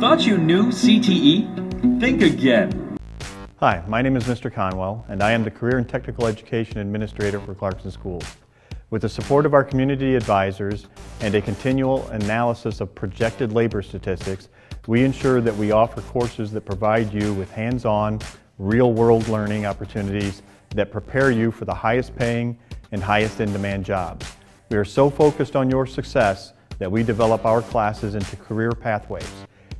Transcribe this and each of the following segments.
Thought you knew CTE? Think again. Hi, my name is Mr. Conwell, and I am the Career and Technical Education Administrator for Clarkson Schools. With the support of our community advisors and a continual analysis of projected labor statistics, we ensure that we offer courses that provide you with hands-on, real-world learning opportunities that prepare you for the highest paying and highest in-demand jobs. We are so focused on your success that we develop our classes into career pathways.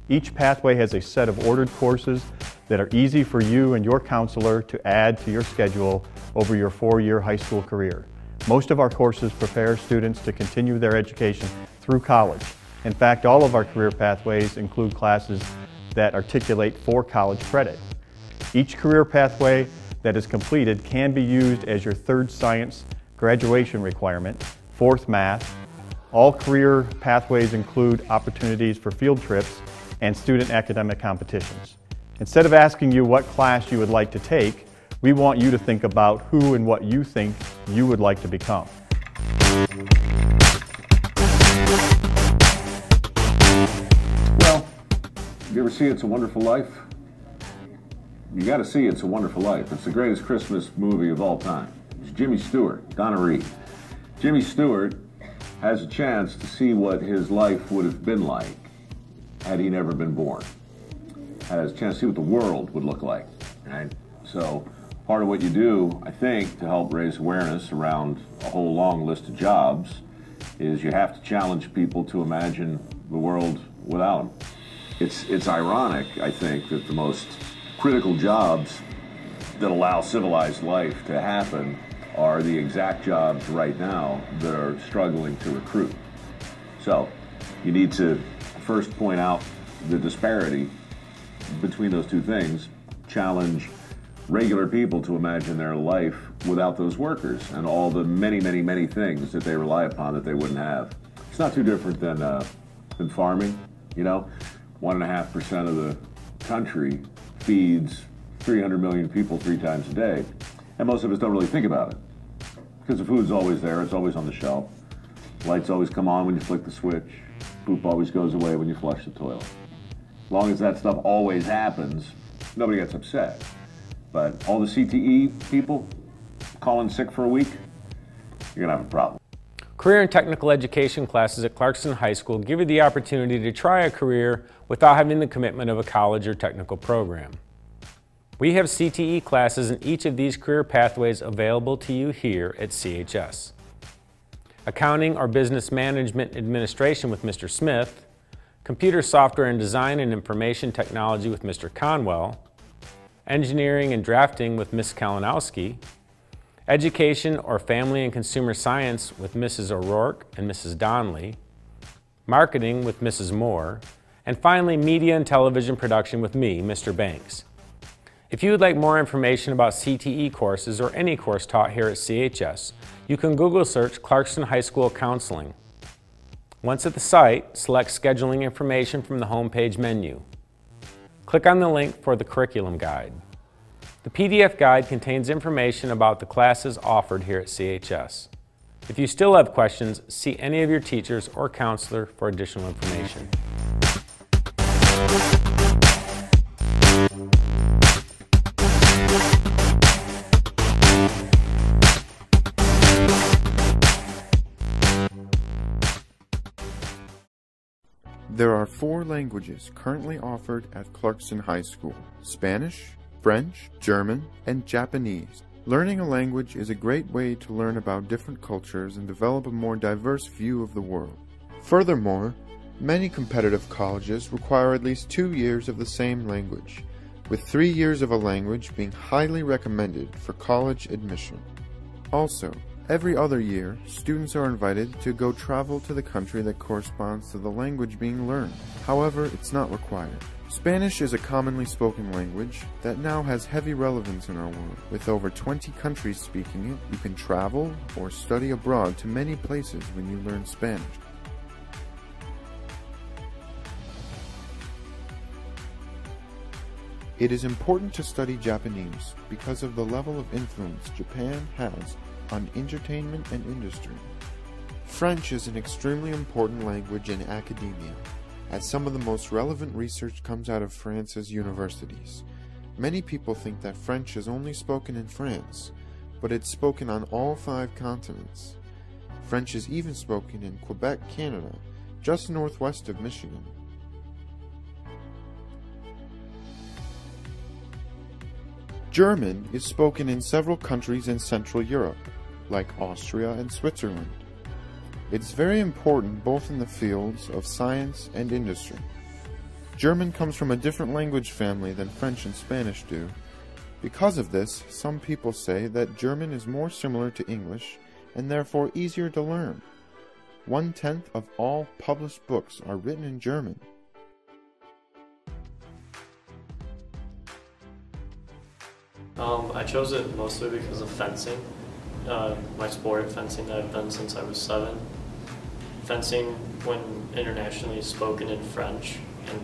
Each pathway has a set of ordered courses that are easy for you and your counselor to add to your schedule over your 4-year high school career. Most of our courses prepare students to continue their education through college. In fact, all of our career pathways include classes that articulate for college credit. Each career pathway that is completed can be used as your 3rd science graduation requirement, 4th math. All career pathways include opportunities for field trips and student academic competitions. Instead of asking you what class you would like to take, we want you to think about who and what you think you would like to become. Well, you ever see It's a Wonderful Life? You got to see It's a Wonderful Life. It's the greatest Christmas movie of all time. It's Jimmy Stewart, Donna Reed. Jimmy Stewart has a chance to see what his life would have been like had he never been born. Has a chance to see what the world would look like, right? So part of what you do, I think, to help raise awareness around a whole long list of jobs is you have to challenge people to imagine the world without them. It's ironic, I think, that the most critical jobs that allow civilized life to happen are the exact jobs right now that are struggling to recruit. So you need to first point out the disparity between those two things, challenge regular people to imagine their life without those workers and all the many, many, many things that they rely upon that they wouldn't have. It's not too different than farming, you know? 1.5% of the country feeds 300 million people 3 times a day, and most of us don't really think about it because the food's always there, it's always on the shelf. Lights always come on when you flick the switch. Poop always goes away when you flush the toilet. As long as that stuff always happens, nobody gets upset. But all the CTE people calling sick for a week, you're gonna have a problem. Career and technical education classes at Clarkson High School give you the opportunity to try a career without having the commitment of a college or technical program. We have CTE classes in each of these career pathways available to you here at CHS. Accounting or Business Management Administration with Mr. Smith, Computer Software and Design and Information Technology with Mr. Conwell, Engineering and Drafting with Ms. Kalinowski, Education or Family and Consumer Science with Mrs. O'Rourke and Mrs. Donnelly, Marketing with Mrs. Moore, and finally Media and Television Production with me, Mr. Banks. If you would like more information about CTE courses or any course taught here at CHS, you can Google search Clarkson High School Counseling. Once at the site, select Scheduling Information from the homepage menu. Click on the link for the curriculum guide. The PDF guide contains information about the classes offered here at CHS. If you still have questions, see any of your teachers or counselor for additional information. There are 4 languages currently offered at Clarkson High School: Spanish, French, German, and Japanese. Learning a language is a great way to learn about different cultures and develop a more diverse view of the world. Furthermore, many competitive colleges require at least 2 years of the same language, with 3 years of a language being highly recommended for college admission. Also, every other year, students are invited to go travel to the country that corresponds to the language being learned. However, it's not required. Spanish is a commonly spoken language that now has heavy relevance in our world. With over 20 countries speaking it, you can travel or study abroad to many places when you learn Spanish. It is important to study Japanese because of the level of influence Japan has on entertainment and industry. French is an extremely important language in academia, as some of the most relevant research comes out of France's universities. Many people think that French is only spoken in France, but it's spoken on all 5 continents. French is even spoken in Quebec, Canada, just northwest of Michigan. German is spoken in several countries in Central Europe, like Austria and Switzerland. It's very important both in the fields of science and industry. German comes from a different language family than French and Spanish do. Because of this, some people say that German is more similar to English and therefore easier to learn. 1/10 of all published books are written in German. I chose it mostly because of fencing, my sport, fencing that I've done since I was 7. Fencing, when internationally, is spoken in French, and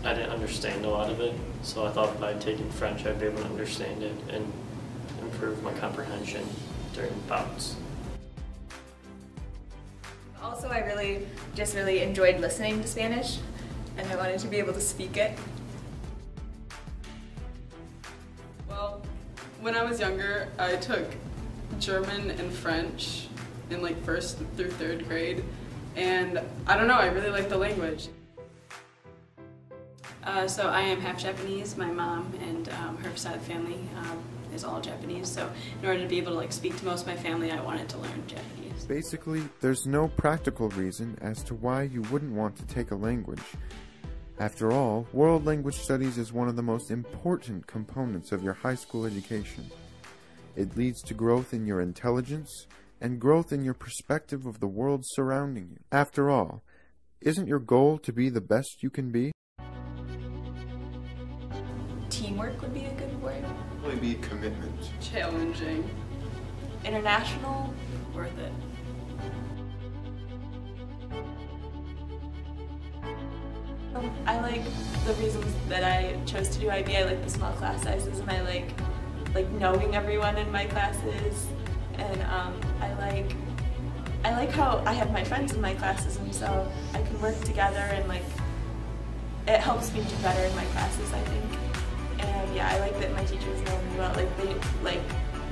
I didn't understand a lot of it, so I thought by taking French I'd be able to understand it and improve my comprehension during bouts. Also, I really enjoyed listening to Spanish, and I wanted to be able to speak it. Well, when I was younger, I took German and French in like 1st through 3rd grade, and I don't know, I really like the language. So I am half Japanese. My mom and her side of the family is all Japanese, so in order to be able to speak to most of my family, I wanted to learn Japanese. Basically, there's no practical reason as to why you wouldn't want to take a language. After all, World Language Studies is one of the most important components of your high school education. It leads to growth in your intelligence and growth in your perspective of the world surrounding you. After all, isn't your goal to be the best you can be? Teamwork would be a good word. Probably be commitment. Challenging. International. Worth it. I like the reasons that I chose to do IB. I like the small class sizes, and I like knowing everyone in my classes, and I like how I have my friends in my classes, and so I can work together, and it helps me do better in my classes, I think. And yeah, I like that my teachers know me well, they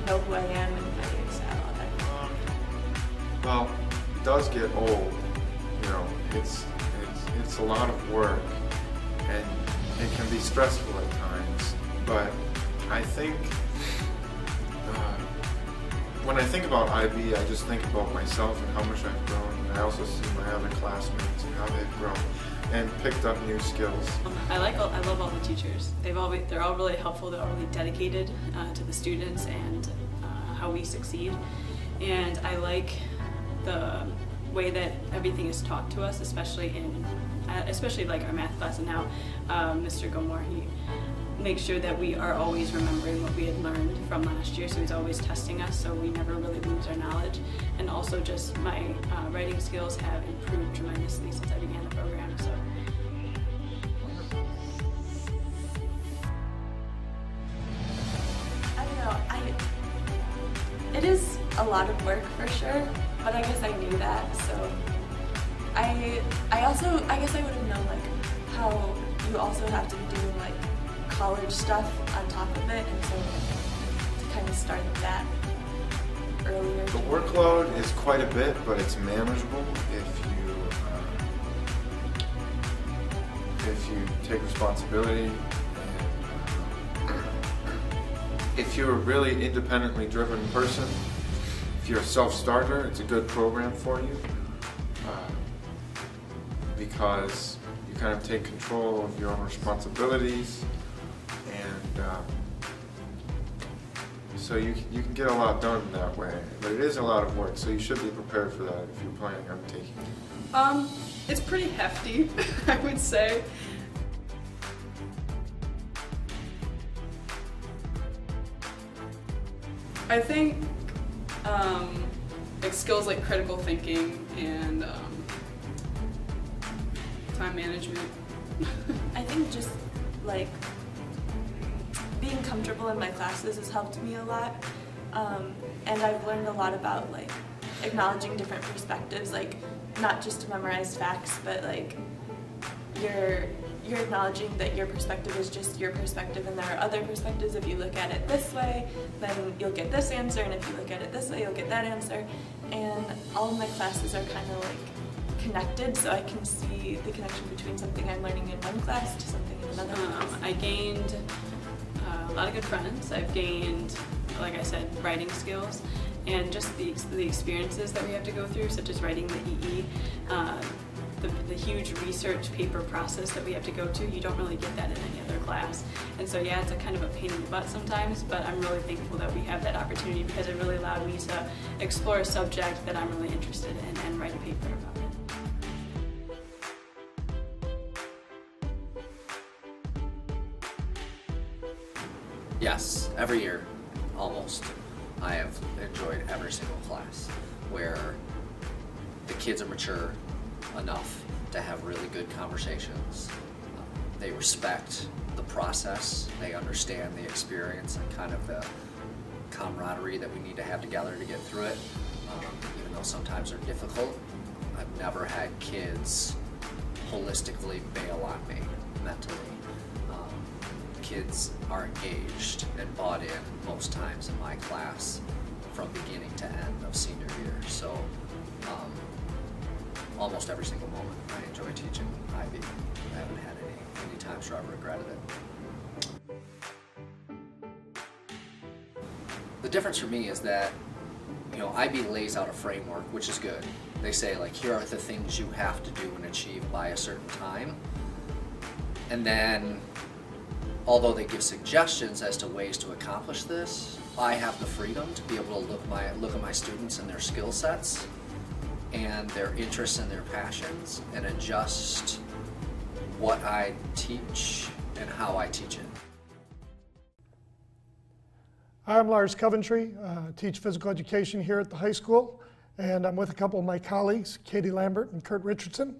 know who I am and my style, all that. Well, it does get old, it's a lot of work, and it can be stressful at times, but I think, when I think about IB, I just think about myself and how much I've grown, and I also see my other classmates and how they've grown and picked up new skills. I love all the teachers. They're all really helpful, they're all really dedicated to the students and how we succeed, and I like the way that everything is taught to us, especially our math class. And now Mr. Gilmore, he makes sure that we are always remembering what we had learned from last year, so he's always testing us so we never really lose our knowledge. And also just my writing skills have improved tremendously since I began the program. So. I don't know, it is a lot of work for sure, but I guess I knew that, so I guess I would have known how you also have to do college stuff on top of it, and so to kind of start that earlier. The workload is quite a bit, but it's manageable if you take responsibility. If you're a really independently driven person, if you're a self-starter, it's a good program for you because you kind of take control of your own responsibilities, and so you can get a lot done that way. But it is a lot of work, so you should be prepared for that if you're planning on taking it. It's pretty hefty, I would say. I think skills like critical thinking and time management. I think just being comfortable in my classes has helped me a lot, and I've learned a lot about acknowledging different perspectives, not just to memorize facts, but you're acknowledging that your perspective is just your perspective, and there are other perspectives. If you look at it this way, then you'll get this answer, and if you look at it this way, you'll get that answer. And all of my classes are kind of like connected, so I can see the connection between something I'm learning in one class to something in another class. I gained a lot of good friends. I've gained, like I said, writing skills, and just the experiences that we have to go through, such as writing the EE, the huge research paper process that we have to go to. You don't really get that in any other class. And so yeah, it's a kind of a pain in the butt sometimes, but I'm really thankful that we have that opportunity, because it really allowed me to explore a subject that I'm really interested in and write a paper about it. Yes, every year, almost, I have enjoyed every single class where the kids are mature enough to have really good conversations. They respect the process, they understand the experience and kind of the camaraderie that we need to have together to get through it. Even though sometimes they're difficult, I've never had kids holistically bail on me mentally. Kids are engaged and bought in most times in my class from beginning to end of senior year. So almost every single moment I enjoy teaching IB. I haven't had any times where I've regretted it. The difference for me is that, you know, IB lays out a framework, which is good. They say, like, here are the things you have to do and achieve by a certain time. And then, although they give suggestions as to ways to accomplish this, I have the freedom to be able to look at my students and their skill sets and their interests and their passions and adjust what I teach and how I teach it. I'm Lars Coventry, teach physical education here at the high school, and I'm with a couple of my colleagues, Katie Lambert and Kurt Richardson.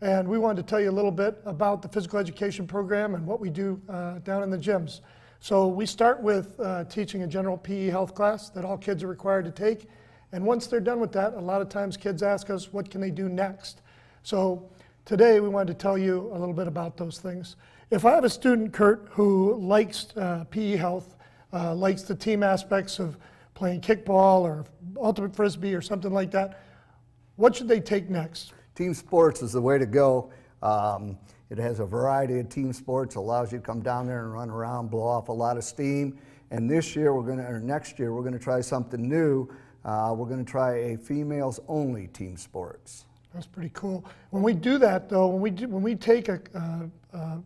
And we wanted to tell you a little bit about the physical education program and what we do down in the gyms. So we start with teaching a general PE health class that all kids are required to take. And once they're done with that, a lot of times kids ask us, what can they do next? So today we wanted to tell you a little bit about those things. If I have a student, Kurt, who likes PE health, likes the team aspects of playing kickball or ultimate frisbee or something like that, what should they take next? Team sports is the way to go. It has a variety of team sports, allows you to come down there and run around, blow off a lot of steam. And this year, or next year, we're going to try something new. We're going to try a females-only team sports. That's pretty cool. When we do that, though, when we take a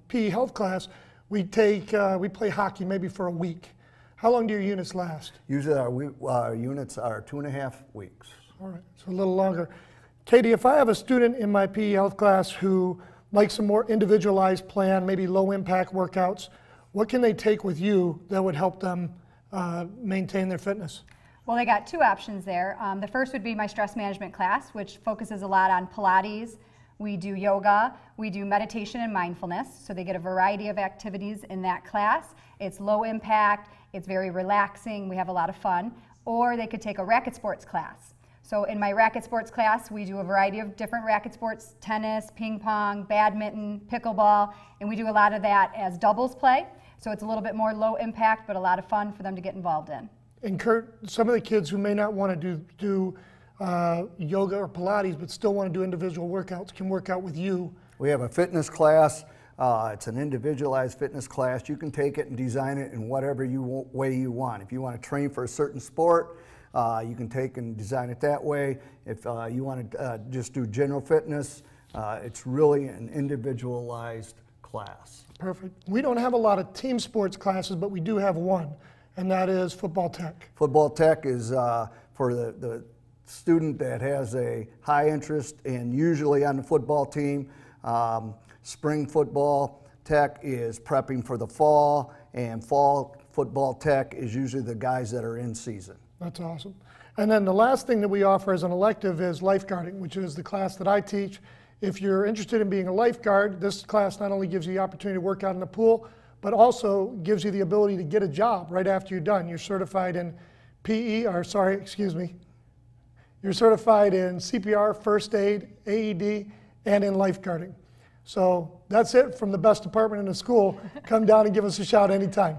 PE health class, we play hockey maybe for a week. How long do your units last? Usually our units are 2.5 weeks. All right, so a little longer. Katie, if I have a student in my PE health class who likes a more individualized plan, maybe low-impact workouts, what can they take with you that would help them maintain their fitness? Well, they got two options there. The first would be my stress management class, which focuses a lot on Pilates. We do yoga, we do meditation and mindfulness, so they get a variety of activities in that class. It's low impact, it's very relaxing, we have a lot of fun. Or they could take a racket sports class. So in my racket sports class, we do a variety of different racket sports, tennis, ping pong, badminton, pickleball, and we do a lot of that as doubles play. So it's a little bit more low impact, but a lot of fun for them to get involved in. And Kurt, some of the kids who may not want to do yoga or Pilates, but still want to do individual workouts, can work out with you. We have a fitness class. It's an individualized fitness class. You can take it and design it in whatever way you want. If you want to train for a certain sport, you can take and design it that way. If you want to just do general fitness, it's really an individualized class. Perfect. We don't have a lot of team sports classes, but we do have one, and that is football tech. Football tech is for the student that has a high interest and usually on the football team. Spring football tech is prepping for the fall, and fall football tech is usually the guys that are in season. That's awesome. And then the last thing that we offer as an elective is lifeguarding, which is the class that I teach. If you're interested in being a lifeguard, this class not only gives you the opportunity to work out in the pool, but also gives you the ability to get a job right after you're done. You're certified in you're certified in CPR, first aid, AED, and in lifeguarding. So that's it from the best department in the school. Come down and give us a shout anytime.